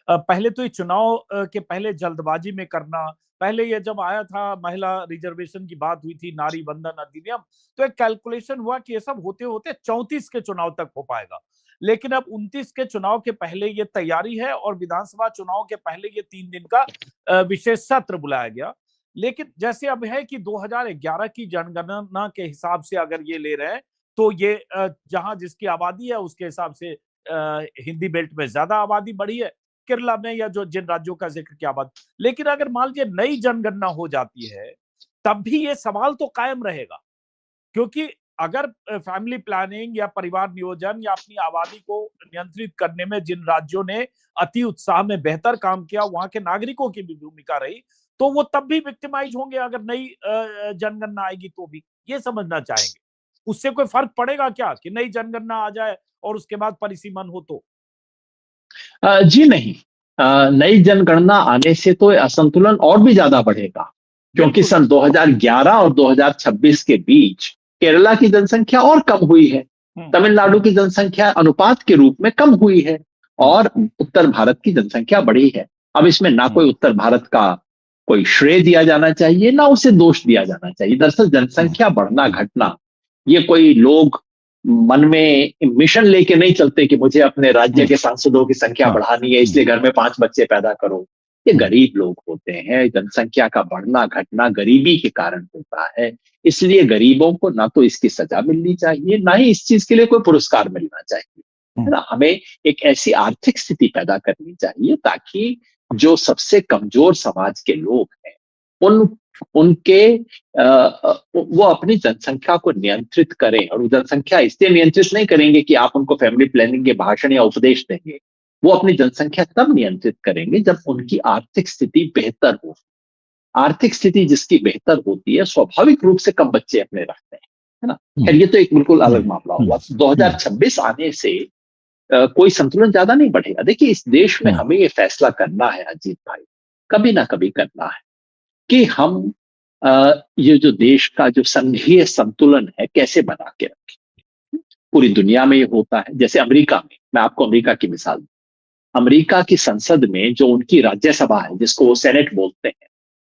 पहले तो ये चुनाव के पहले जल्दबाजी में करना, पहले ये जब आया था महिला रिजर्वेशन की बात हुई थी, नारी बंधन अधिनियम, तो एक कैलकुलेशन हुआ कि ये सब होते होते 34 के चुनाव तक हो पाएगा। लेकिन अब 29 के चुनाव के पहले ये तैयारी है और विधानसभा चुनाव के पहले ये 3 दिन का विशेष सत्र बुलाया गया। लेकिन जैसे अब है कि 2011 की जनगणना के हिसाब से अगर ये ले रहे हैं, तो ये जहां जिसकी आबादी है उसके हिसाब से हिंदी बेल्ट में ज्यादा आबादी बढ़ी है, केरला में या जो जिन राज्यों का जिक्र किया बात। लेकिन अगर मान लीजिए नई जनगणना हो जाती है, तब भी ये सवाल तो कायम रहेगा, क्योंकि अगर फैमिली प्लानिंग या परिवार नियोजन या अपनी आबादी को नियंत्रित करने में जिन राज्यों ने अति उत्साह में बेहतर काम किया, वहां के नागरिकों की भी भूमिका रही, तो वो तब भी विक्टिमाइज होंगे अगर नई जनगणना आएगी तो भी। ये समझना चाहेंगे, उससे कोई फर्क पड़ेगा क्या कि नई जनगणना आ जाए और उसके बाद परिसीमन हो तो? जी नहीं। नई जनगणना आने से तो असंतुलन और भी ज्यादा बढ़ेगा, क्योंकि बिल्कुल। सन 2011 और 2026 के बीच केरला की जनसंख्या और कम हुई है, हम्म। तमिलनाडु की जनसंख्या अनुपात के रूप में कम हुई है, हम्म। और उत्तर भारत की जनसंख्या बढ़ी है। अब इसमें ना हम्म। कोई उत्तर भारत का कोई श्रेय दिया जाना चाहिए, ना उसे दोष दिया जाना चाहिए। दरअसल जनसंख्या बढ़ना घटना, ये कोई लोग मन में मिशन लेके नहीं चलते कि मुझे अपने राज्य के सांसदों की संख्या हाँ। बढ़ानी है इसलिए घर में 5 बच्चे पैदा करो। ये गरीब लोग होते हैं, जनसंख्या का बढ़ना घटना गरीबी के कारण होता है। इसलिए गरीबों को ना तो इसकी सजा मिलनी चाहिए, ना ही इस चीज के लिए कोई पुरस्कार मिलना चाहिए, है ना। हमें एक ऐसी आर्थिक स्थिति पैदा करनी चाहिए ताकि जो सबसे कमजोर समाज के लोग हैं, उन उनके वो अपनी जनसंख्या को नियंत्रित करें। और वो जनसंख्या इसलिए नियंत्रित नहीं करेंगे कि आप उनको फैमिली प्लानिंग के भाषण या उपदेश देंगे। वो अपनी जनसंख्या तब नियंत्रित करेंगे जब उनकी आर्थिक स्थिति बेहतर हो। आर्थिक स्थिति जिसकी बेहतर होती है, स्वाभाविक रूप से कम बच्चे अपने रखते हैं, है ना। खैर, ये तो एक बिल्कुल अलग मामला हुआ। 2026 आने से कोई संतुलन ज्यादा नहीं बढ़ेगा। देखिए, इस देश में हमें ये फैसला करना है अजीत भाई, कभी ना कभी करना है कि हम ये जो देश का जो संघीय संतुलन है कैसे बना के रखें। पूरी दुनिया में ये होता है। जैसे अमेरिका में, मैं आपको अमेरिका की मिसाल दूं। अमेरिका की संसद में जो उनकी राज्यसभा है, जिसको वो सेनेट बोलते हैं,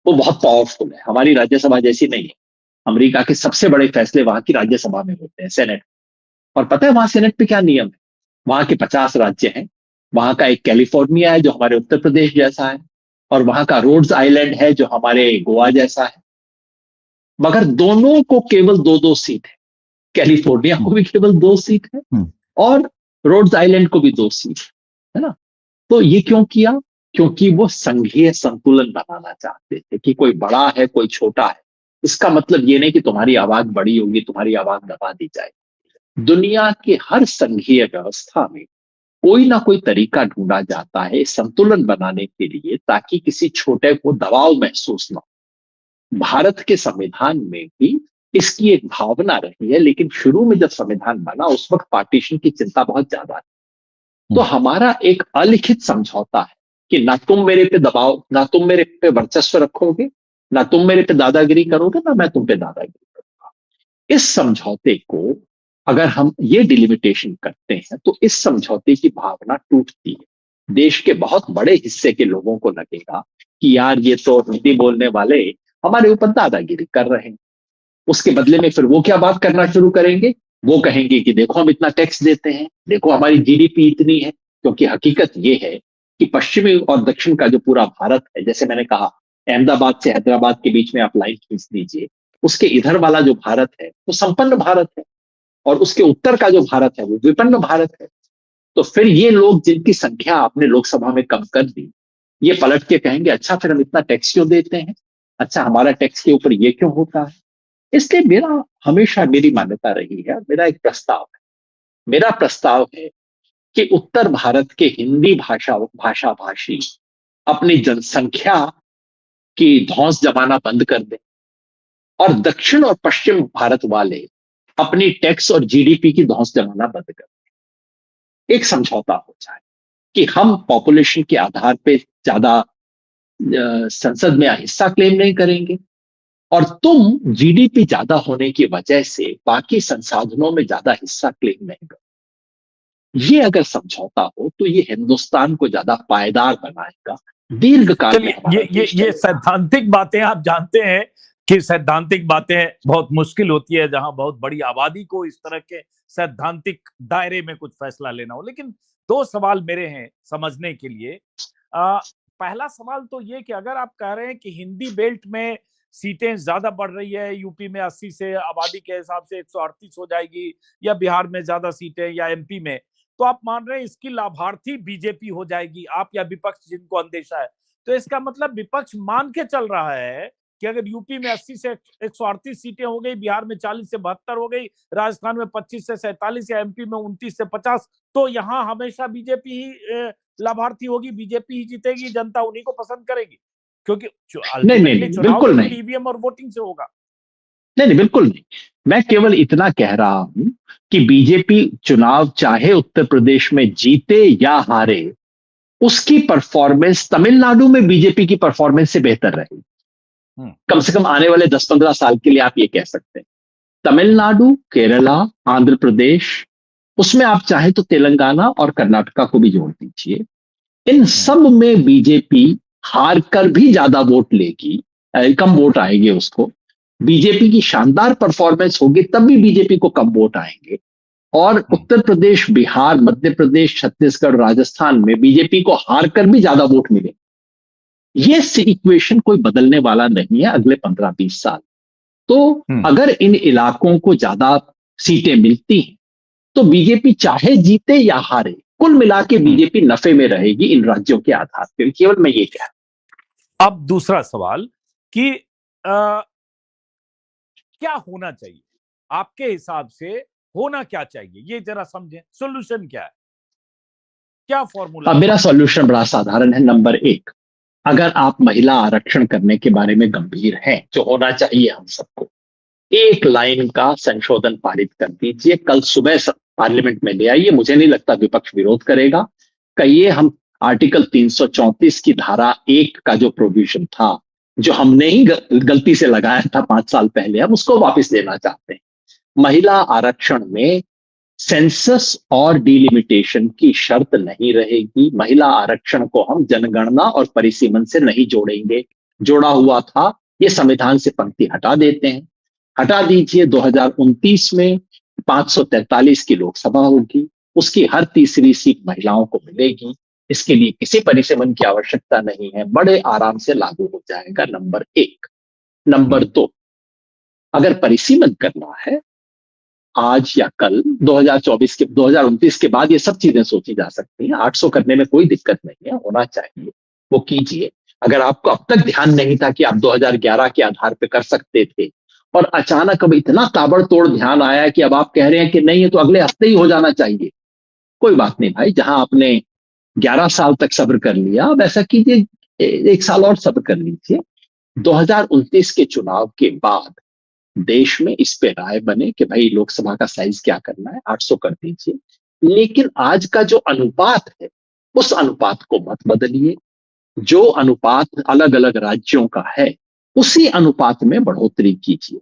वो बहुत पावरफुल है, हमारी राज्यसभा जैसी नहीं है। अमेरिका के सबसे बड़े फैसले वहां की राज्यसभा में होते हैं, सेनेट। और पता है वहां सेनेट पे क्या नियम है? वहां के 50 राज्य हैं। वहां का एक कैलिफोर्निया है जो हमारे उत्तर प्रदेश जैसा है, और वहां का रोड्स आइलैंड है जो हमारे गोवा जैसा है। मगर दोनों को केवल दो दो सीट है। कैलिफोर्निया को भी केवल 2 सीट है, और रोड्स आइलैंड को भी 2 सीट है ना। तो ये क्यों किया? क्योंकि वो संघीय संतुलन बनाना चाहते थे कि कोई बड़ा है कोई छोटा है, इसका मतलब ये नहीं कि तुम्हारी आवाज बड़ी होगी, तुम्हारी आवाज दबा दी जाएगी। दुनिया के हर संघीय व्यवस्था में कोई ना कोई तरीका ढूंढा जाता है संतुलन बनाने के लिए, ताकि किसी छोटे को दबाव महसूस ना हो। भारत के संविधान में भी इसकी एक भावना रही है, लेकिन शुरू में जब संविधान बना उस वक्त पार्टीशन की चिंता बहुत ज्यादा थी। तो हमारा एक अलिखित समझौता है कि ना तुम मेरे पे दबाव, ना तुम मेरे पे वर्चस्व रखोगे, ना तुम मेरे पे दादागिरी करोगे, ना मैं तुम पे दादागिरी करूंगा। इस समझौते को अगर हम ये डिलिमिटेशन करते हैं तो इस समझौते की भावना टूटती है। देश के बहुत बड़े हिस्से के लोगों को लगेगा कि यार ये तो हिंदी बोलने वाले हमारे ऊपर दादागिरी कर रहे हैं। उसके बदले में फिर वो क्या बात करना शुरू करेंगे? वो कहेंगे कि देखो हम इतना टैक्स देते हैं, देखो हमारी जीडीपी इतनी है। क्योंकि हकीकत ये है कि पश्चिमी और दक्षिण का जो पूरा भारत है, जैसे मैंने कहा, अहमदाबाद से हैदराबाद के बीच में आप लाइन खींच दीजिए, उसके इधर वाला जो भारत है वो संपन्न भारत है, और उसके उत्तर का जो भारत है वो विपन्न भारत है। तो फिर ये लोग जिनकी संख्या आपने लोकसभा में कम कर दी, ये पलट के कहेंगे अच्छा फिर हम इतना टैक्स क्यों देते हैं, अच्छा हमारा टैक्स के ऊपर ये क्यों होता है। इसलिए मेरा हमेशा मेरी मान्यता रही है, मेरा एक प्रस्ताव है, मेरा प्रस्ताव है कि उत्तर भारत के हिंदी भाषा भाषी अपनी जनसंख्या की धौंस जमाना बंद कर दें, और दक्षिण और पश्चिम भारत वाले अपनी टैक्स और जीडीपी की धौंस जमाना बंद कर दें। एक समझौता हो जाए कि हम पॉपुलेशन के आधार पे ज्यादा संसद में हिस्सा क्लेम नहीं करेंगे, और तुम जीडीपी ज्यादा होने की वजह से बाकी संसाधनों में ज्यादा हिस्सा क्लेम नहीं करो। ये अगर समझौता हो तो ये हिंदुस्तान को ज्यादा पायदार बनाएगा, दीर्घकाल में चलिए, हमारा देश ये चलेगा। सैद्धांतिक बातें आप जानते हैं कि सैद्धांतिक बातें बहुत मुश्किल होती है जहां बहुत बड़ी आबादी को इस तरह के सैद्धांतिक दायरे में कुछ फैसला लेना हो। लेकिन दो सवाल मेरे हैं समझने के लिए। पहला सवाल तो ये कि अगर आप कह रहे हैं कि हिंदी बेल्ट में सीटें ज्यादा बढ़ रही है, यूपी में 80 से आबादी के हिसाब से 138 हो जाएगी, या बिहार में ज्यादा सीटें, या एमपी में, तो आप मान रहे हैं इसकी लाभार्थी बीजेपी हो जाएगी, आप या विपक्ष जिनको अंदेशा है। तो इसका मतलब विपक्ष मान के चल रहा है कि अगर यूपी में 80 से 138 सीटें हो गई, बिहार में 40 से 72 हो गई, राजस्थान में 25 से 47, या एमपी में 29 से 50, तो यहां हमेशा बीजेपी ही लाभार्थी होगी, बीजेपी ही जीतेगी, जनता उन्हीं को पसंद करेगी, क्योंकि नहीं नहीं अल्टीमेटली नहीं, चुनाव बिल्कुल तो फिर नहीं। ईवीएम और वोटिंग से होगा। नहीं नहीं, बिल्कुल नहीं। मैं केवल इतना कह रहा हूं कि बीजेपी चुनाव चाहे उत्तर प्रदेश में जीते या हारे, उसकी परफॉर्मेंस तमिलनाडु में बीजेपी की परफॉर्मेंस से बेहतर रहेगी। कम से कम आने वाले 10-15 साल के लिए आप ये कह सकते हैं। तमिलनाडु, केरला, आंध्र प्रदेश, उसमें आप चाहे तो तेलंगाना और कर्नाटका को भी जोड़ दीजिए, इन सब में बीजेपी हार कर भी ज्यादा वोट लेगी, कम वोट आएंगे उसको। बीजेपी की शानदार परफॉर्मेंस होगी तब भी बीजेपी को कम वोट आएंगे। और उत्तर प्रदेश, बिहार, मध्य प्रदेश, छत्तीसगढ़, राजस्थान में बीजेपी को हार कर भी ज्यादा वोट मिले। ये इक्वेशन कोई बदलने वाला नहीं है अगले 15-20 साल। तो अगर इन इलाकों को ज्यादा सीटें मिलती हैं तो बीजेपी चाहे जीते या हारे, कुल मिला के बीजेपी नफे में रहेगी इन राज्यों के आधार पर। केवल मैं ये कह रहा अब दूसरा सवाल कि क्या होना चाहिए आपके हिसाब से, होना क्या चाहिए ये जरा समझें, सॉल्यूशन क्या है, क्या फॉर्मूला अब है? मेरा सॉल्यूशन बड़ा साधारण है। नंबर एक, अगर आप महिला आरक्षण करने के बारे में गंभीर हैं, जो होना चाहिए हम सबको, एक लाइन का संशोधन पारित कर दीजिए, कल सुबह पार्लियामेंट में ले आइए। मुझे नहीं लगता विपक्ष विरोध करेगा। कहिए हम आर्टिकल 334 की धारा 1 का जो प्रोविजन था, जो हमने ही गलती से लगाया था 5 साल पहले, हम उसको वापस लेना चाहते हैं। महिला आरक्षण में सेंसस और डिलिमिटेशन की शर्त नहीं रहेगी। महिला आरक्षण को हम जनगणना और परिसीमन से नहीं जोड़ेंगे। जोड़ा हुआ था, ये संविधान से पंक्ति हटा देते हैं। हटा दीजिए। 2029 में 543 की लोकसभा होगी, उसकी हर तीसरी सीट महिलाओं को मिलेगी। इसके लिए किसी परिसीमन की आवश्यकता नहीं है, बड़े आराम से लागू हो जाएगा। नंबर एक। नंबर दो, अगर परिसीमन करना है आज या कल, 2024 के 2029 के बाद ये सब चीजें सोची जा सकती हैं। 800 करने में कोई दिक्कत नहीं है, होना चाहिए, वो कीजिए। अगर आपको अब तक ध्यान नहीं था कि आप 2011 के आधार पर कर सकते थे, और अचानक अब इतना ताबड़तोड़ ध्यान आया कि अब आप कह रहे हैं कि नहीं, ये तो अगले हफ्ते ही हो जाना चाहिए, कोई बात नहीं भाई। जहां आपने 11 साल तक सब्र कर लिया, अब ऐसा कीजिए, 1 साल और सब्र कर लीजिए। 2029 के चुनाव के बाद देश में इस पे राय बने कि भाई लोकसभा का साइज क्या करना है, 800 कर दीजिए। लेकिन आज का जो अनुपात है, उस अनुपात को मत बदलिए। जो अनुपात अलग अलग राज्यों का है, उसी अनुपात में बढ़ोतरी कीजिए।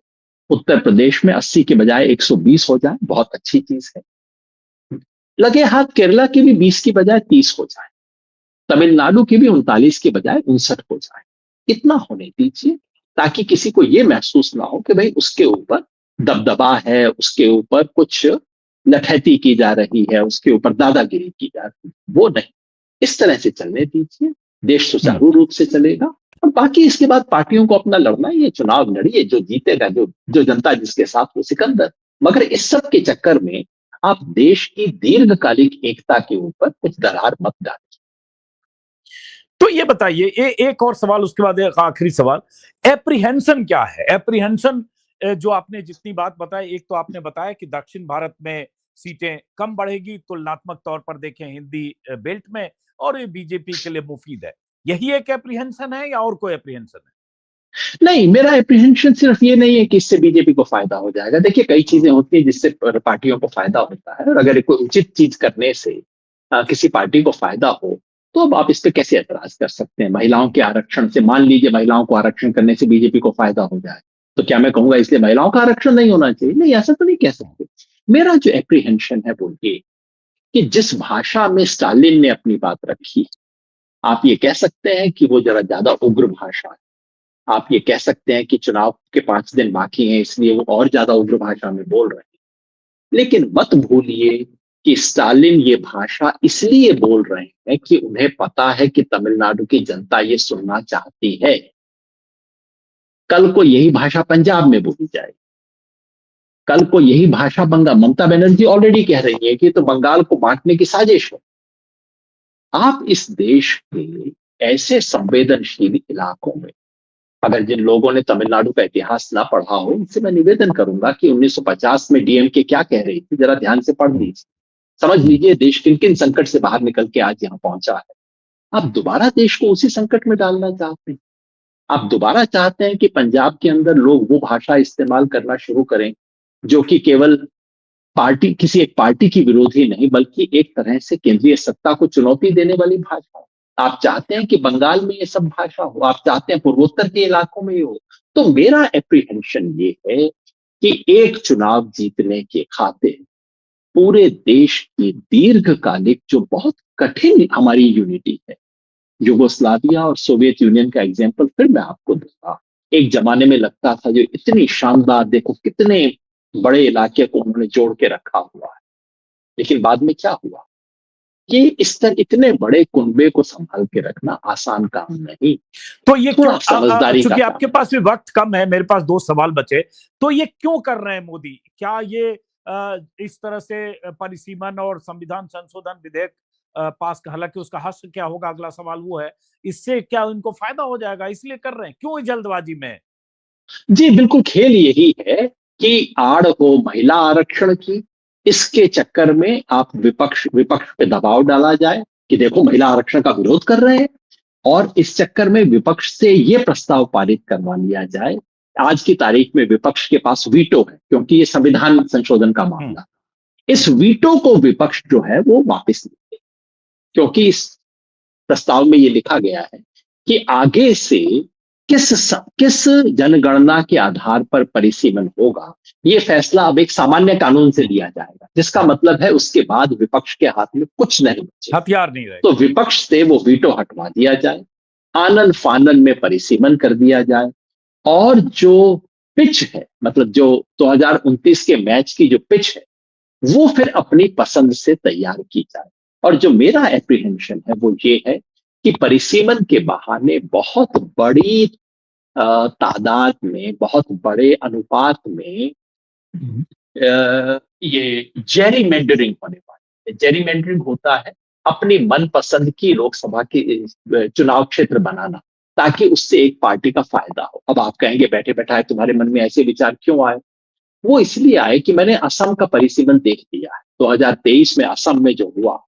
उत्तर प्रदेश में 80 के बजाय 120 हो जाए, बहुत अच्छी चीज है। लगे हाथ केरला की भी 20 की बजाय 30 हो जाए, तमिलनाडु की भी 39 के बजाय 59 हो जाए। इतना होने दीजिए ताकि किसी को यह महसूस ना हो कि भाई उसके ऊपर दबदबा है, उसके ऊपर कुछ नटहती की जा रही है, उसके ऊपर दादागिरी की जा रही है। वो नहीं, इस तरह से चलने दीजिए, देश सुचारू रूप से चलेगा। और बाकी इसके बाद पार्टियों को अपना लड़ना, ये चुनाव लड़िए, जो जीतेगा, जो जो जनता जिसके साथ, वो सिकंदर। मगर इस सब के चक्कर में आप देश की दीर्घकालिक एकता के ऊपर कुछ दरार मत डालें। तो ये बताइए, एक और सवाल, उसके बाद एक आखिरी सवाल। एप्रीहेंशन क्या है? एप्रीहेंशन जो आपने जितनी बात बताई, एक तो आपने बताया कि दक्षिण भारत में सीटें कम बढ़ेगी तुलनात्मक तौर पर देखें हिंदी बेल्ट में, और ये बीजेपी के लिए मुफीद है। यही एक एप्रीहेंशन है या और कोई एप्रीहेंशन है? नहीं, मेरा एप्रीहेंशन सिर्फ ये नहीं है कि इससे बीजेपी को फायदा हो जाएगा। देखिए, कई चीजें होती है जिससे पार्टियों को फायदा होता है, और अगर कोई उचित चीज करने से किसी पार्टी को फायदा हो, तो अब आप इस पे कैसे एतराज कर सकते हैं? महिलाओं के आरक्षण से, मान लीजिए महिलाओं को आरक्षण करने से बीजेपी को फायदा हो जाए, तो क्या मैं कहूंगा इसलिए महिलाओं का आरक्षण नहीं होना चाहिए? नहीं, ऐसा तो नहीं कह सकते। मेरा जो एप्रीहेंशन है वो ये, कि जिस भाषा में स्टालिन ने अपनी बात रखी, आप ये कह सकते हैं कि वो जरा ज्यादा उग्र भाषा है। आप ये कह सकते हैं कि चुनाव के 5 दिन बाकी हैं इसलिए वो और ज्यादा उग्र भाषा में बोल रहे हैं। लेकिन मत भूलिए कि स्टालिन ये भाषा इसलिए बोल रहे हैं कि उन्हें पता है कि तमिलनाडु की जनता ये सुनना चाहती है। कल को यही भाषा पंजाब में बोली जाए, कल को यही भाषा बंगाल, ममता बनर्जी ऑलरेडी कह रही है कि तो बंगाल को बांटने की साजिश है। आप इस देश के ऐसे संवेदनशील इलाकों में, अगर जिन लोगों ने तमिलनाडु का इतिहास ना पढ़ा हो, उनसे मैं निवेदन करूंगा कि 1950 में डीएमके क्या कह रही थी, जरा ध्यान से पढ़ लीजिए, समझ लीजिए देश किन किन संकट से बाहर निकल के आज यहां पहुंचा है। आप दोबारा देश को उसी संकट में डालना चाहते हैं। आप दोबारा चाहते हैं कि पंजाब के अंदर लोग वो भाषा इस्तेमाल करना शुरू करें जो कि केवल पार्टी, किसी एक पार्टी की विरोधी नहीं, बल्कि एक तरह से केंद्रीय सत्ता को चुनौती देने वाली भाषा हो। आप चाहते हैं कि बंगाल में ये सब भाषा हो, आप चाहते हैं पूर्वोत्तर के इलाकों में हो। तो मेरा एप्रीहेंशन ये है कि एक चुनाव जीतने के खातिर पूरे देश की दीर्घकालिक जो बहुत कठिन हमारी यूनिटी है, युगोस्लाविया और सोवियत यूनियन का एग्जाम्पल फिर मैं आपको दूंगा। एक जमाने में लगता था जो इतनी शानदार, देखो कितने बड़े इलाके को उन्होंने जोड़ के रखा हुआ है, लेकिन बाद में क्या हुआ कि इस तरह इतने बड़े कुनबे को संभाल के रखना आसान काम नहीं। तो ये थोड़ा क्यों, समझदारी का चूंकि काम। आपके पास भी वक्त कम है, मेरे पास 2 सवाल बचे, तो ये क्यों कर रहे हैं मोदी? क्या ये इस तरह से परिसीमन और संविधान संशोधन विधेयक पास, हालांकि उसका हश्र क्या होगा अगला सवाल वो है, इससे क्या उनको फायदा हो जाएगा इसलिए कर रहे हैं? क्यों जल्दबाजी में? जी बिल्कुल, खेल यही है कि आड़ हो महिला आरक्षण की, इसके चक्कर में आप विपक्ष विपक्ष पे दबाव डाला जाए कि देखो महिला आरक्षण का विरोध कर रहे हैं, और इस चक्कर में विपक्ष से ये प्रस्ताव पारित करवा लिया जाए। आज की तारीख में विपक्ष के पास वीटो है क्योंकि ये संविधान संशोधन का मामला, इस वीटो को विपक्ष जो है वो वापस ले, क्योंकि इस प्रस्ताव में ये लिखा गया है कि आगे से किस जनगणना के आधार पर परिसीमन होगा, ये फैसला अब एक सामान्य कानून से लिया जाएगा, जिसका मतलब है उसके बाद विपक्ष के हाथ में कुछ नहीं बचे, हथियार नहीं रहे। तो विपक्ष से वो वीटो हटवा दिया जाए, आनन फानन में परिसीमन कर दिया जाए, और जो पिच है, मतलब जो 2029 के मैच की जो पिच है, वो फिर अपनी पसंद से तैयार की जाए। और जो मेरा एप्रीहेंशन है वो ये है कि परिसीमन के बहाने बहुत बड़ी तादाद में, बहुत बड़े अनुपात में ये जेरीमेंडरिंग होने वाली है। जेरीमेंडरिंग होता है अपनी मनपसंद की लोकसभा की चुनाव क्षेत्र बनाना, ताकि उससे एक पार्टी का फायदा हो। अब आप कहेंगे बैठे बैठाए तुम्हारे मन में ऐसे विचार क्यों आए? वो इसलिए आए कि मैंने असम का परिसीमन देख लिया है। 2023 में असम में जो हुआ,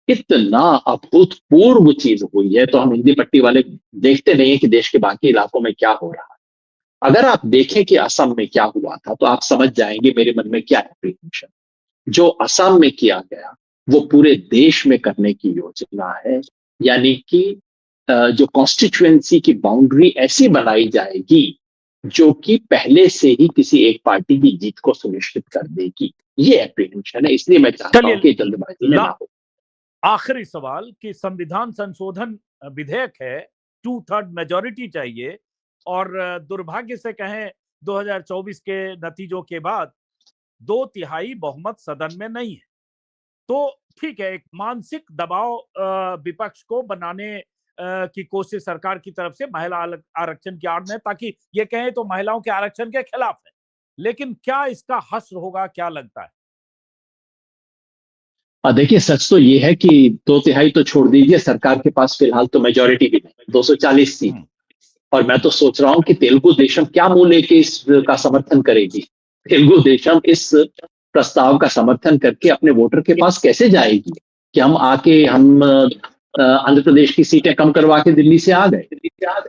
इतना अभूतपूर्व चीज हुई है, तो हम हिंदी पट्टी वाले देखते नहीं है कि देश के बाकी इलाकों में क्या हो रहा है। अगर आप देखें कि असम में क्या हुआ था तो आप समझ जाएंगे मेरे मन में क्या एप्रीहेंशन। जो असम में किया गया वो पूरे देश में करने की योजना है, यानी कि जो कॉन्स्टिट्यूएंसी की बाउंड्री ऐसी बनाई जाएगी जो कि पहले से ही किसी एक पार्टी की जीत को सुनिश्चित कर देगी। ये एप्रीहेंशन है, इसलिए मैं चाहता हूं कि जल्दबाजी में ना हो। आखिरी सवाल कि संविधान संशोधन विधेयक है, 2/3 मेजोरिटी चाहिए, और दुर्भाग्य से कहें 2024 के नतीजों के बाद 2/3 बहुमत सदन में नहीं है। तो ठीक है, एक मानसिक दबाव विपक्ष को बनाने की कोशिश सरकार की तरफ से महिला आरक्षण की आड़ में, ताकि ये कहें तो महिलाओं के आरक्षण के खिलाफ है। लेकिन क्या इसका हश्र होगा, क्या लगता है? देखिए, सच तो ये है कि 2/3 तो छोड़ दीजिए, सरकार के पास फिलहाल तो मेजोरिटी भी नहीं, 240 सीट। और मैं तो सोच रहा हूं कि तेलुगु देशम क्या मुंह लेके इसका समर्थन करेगी। तेलुगु देशम इस प्रस्ताव का समर्थन करके अपने वोटर के पास कैसे जाएगी कि हम आंध्र प्रदेश की सीटें कम करवा के दिल्ली से आ गए।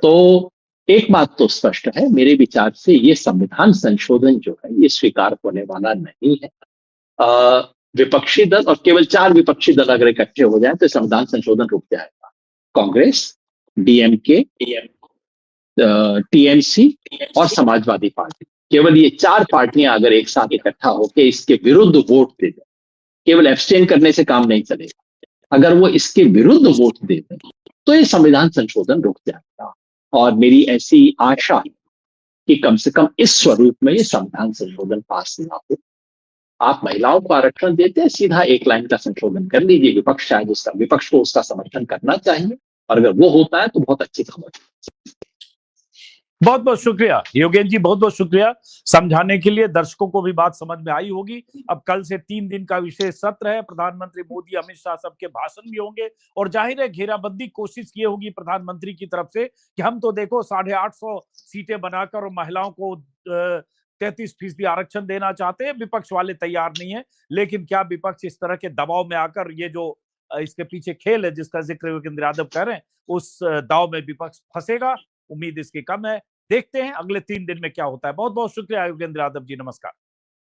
तो एक बात तो स्पष्ट है मेरे विचार से, ये संविधान संशोधन जो है ये स्वीकार होने वाला नहीं है। विपक्षी दल, और केवल 4 विपक्षी दल अगर इकट्ठे हो जाए तो संविधान संशोधन रुक जाएगा। कांग्रेस, डीएमके, टीएमसी और समाजवादी पार्टी, केवल ये 4 पार्टियां अगर एक साथ इकट्ठा होकर इसके विरुद्ध वोट दे दें केवल एब्सटेन करने से काम नहीं चलेगा। अगर वो इसके विरुद्ध वोट दे दें तो ये संविधान संशोधन रुक जाएगा। और मेरी ऐसी आशा है कि कम से कम इस स्वरूप में ये संविधान संशोधन पास ना हो। आप महिलाओं को आरक्षण देते हैं, सीधा एक लाइन का संशोधन कर लीजिए। विपक्ष को उसका समर्थन करना चाहिए, और अगर वो होता है तो बहुत अच्छी खबर। बहुत बहुत शुक्रिया योगेन जी, बहुत बहुत शुक्रिया समझाने के लिए। दर्शकों को भी बात समझ में आई होगी। अब कल से 3 दिन का विशेष सत्र है, प्रधानमंत्री मोदी, अमित शाह सबके भाषण भी होंगे, और जाहिर है घेराबंदी कोशिश की होगी प्रधानमंत्री की तरफ से कि हम तो देखो 850 सीटें बनाकर और महिलाओं को 33% आरक्षण देना चाहते हैं, विपक्ष वाले तैयार नहीं है। लेकिन क्या विपक्ष इस तरह के दबाव में आकर, ये जो इसके पीछे खेल है जिसका जिक्र योगेंद्र यादव कर रहे हैं, उस दाव में विपक्ष फंसेगा? उम्मीद इसकी कम है। देखते हैं अगले 3 दिन में क्या होता है। बहुत बहुत शुक्रिया योगेंद्र यादव जी, नमस्कार।